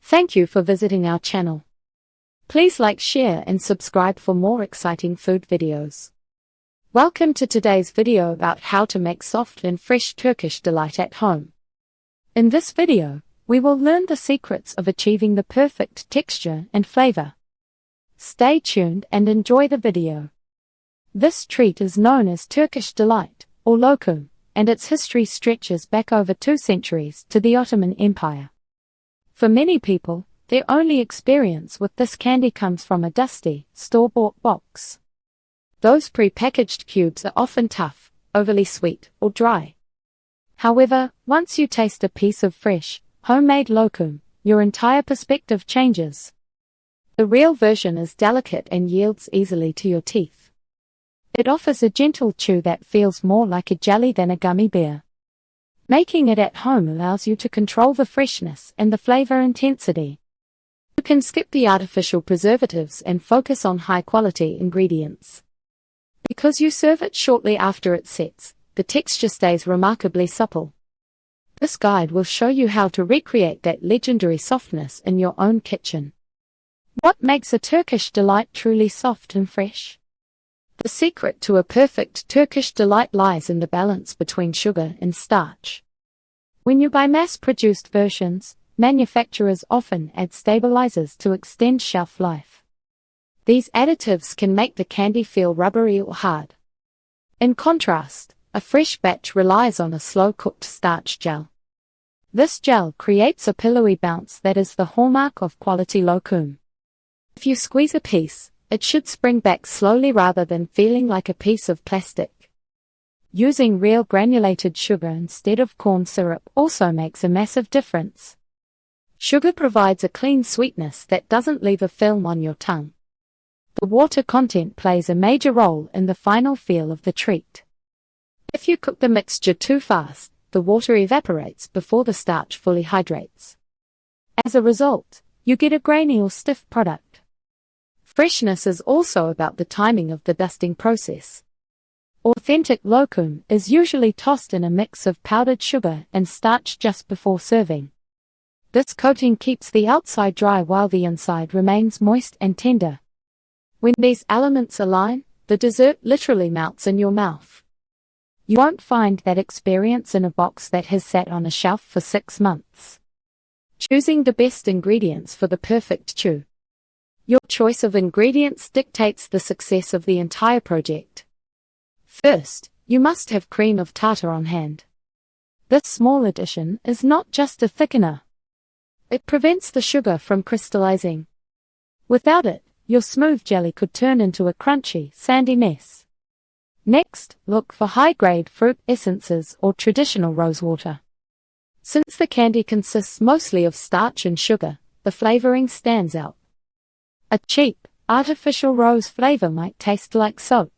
Thank you for visiting our channel. Please like, share and subscribe for more exciting food videos. Welcome to today's video about how to make soft and fresh Turkish delight at home. In this video, we will learn the secrets of achieving the perfect texture and flavor. Stay tuned and enjoy the video. This treat is known as Turkish Delight, or lokum, and its history stretches back over 2 centuries to the Ottoman Empire. For many people, their only experience with this candy comes from a dusty, store-bought box. Those pre-packaged cubes are often tough, overly sweet, or dry. However, once you taste a piece of fresh, homemade lokum, your entire perspective changes. The real version is delicate and yields easily to your teeth. It offers a gentle chew that feels more like a jelly than a gummy bear. Making it at home allows you to control the freshness and the flavor intensity. You can skip the artificial preservatives and focus on high-quality ingredients. Because you serve it shortly after it sets, the texture stays remarkably supple. This guide will show you how to recreate that legendary softness in your own kitchen. What makes a Turkish delight truly soft and fresh? The secret to a perfect Turkish delight lies in the balance between sugar and starch. When you buy mass-produced versions, manufacturers often add stabilizers to extend shelf life. These additives can make the candy feel rubbery or hard. In contrast, a fresh batch relies on a slow-cooked starch gel. This gel creates a pillowy bounce that is the hallmark of quality lokum. If you squeeze a piece, it should spring back slowly rather than feeling like a piece of plastic. Using real granulated sugar instead of corn syrup also makes a massive difference. Sugar provides a clean sweetness that doesn't leave a film on your tongue. The water content plays a major role in the final feel of the treat. If you cook the mixture too fast, the water evaporates before the starch fully hydrates. As a result, you get a grainy or stiff product. Freshness is also about the timing of the dusting process. Authentic lokum is usually tossed in a mix of powdered sugar and starch just before serving. This coating keeps the outside dry while the inside remains moist and tender. When these elements align, the dessert literally melts in your mouth. You won't find that experience in a box that has sat on a shelf for 6 months. Choosing the best ingredients for the perfect chew. Your choice of ingredients dictates the success of the entire project. First, you must have cream of tartar on hand. This small addition is not just a thickener. It prevents the sugar from crystallizing. Without it, your smooth jelly could turn into a crunchy, sandy mess. Next, look for high-grade fruit essences or traditional rosewater. Since the candy consists mostly of starch and sugar, the flavoring stands out. A cheap, artificial rose flavor might taste like soap.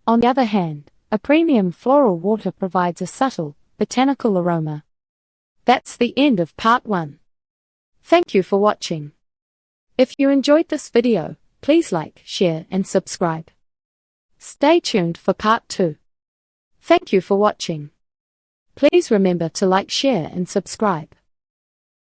On the other hand, a premium floral water provides a subtle, botanical aroma. That's the end of part 1. Thank you for watching. If you enjoyed this video, please like, share and subscribe. Stay tuned for part 2. Thank you for watching. Please remember to like, share and subscribe.